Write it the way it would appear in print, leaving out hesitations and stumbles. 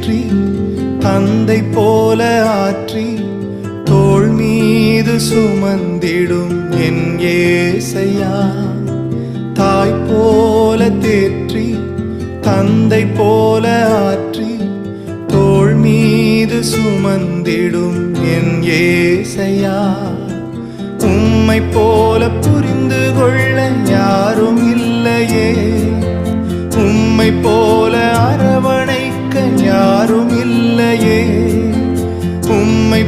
தேற்றி தந்தை போல ஆற்றி தோள் மீது சுமந்திடும் என் ஏசையா. தாய் போல தேற்றி தந்தை போல ஆற்றி தோள் மீது சுமந்திடும் என் ஏசையா. உம்மை போல புரிந்து கொள்ள யாரும் இல்லையே, உம்மை போல அரவணைக்க யாரும் இல்லையே, உம்மை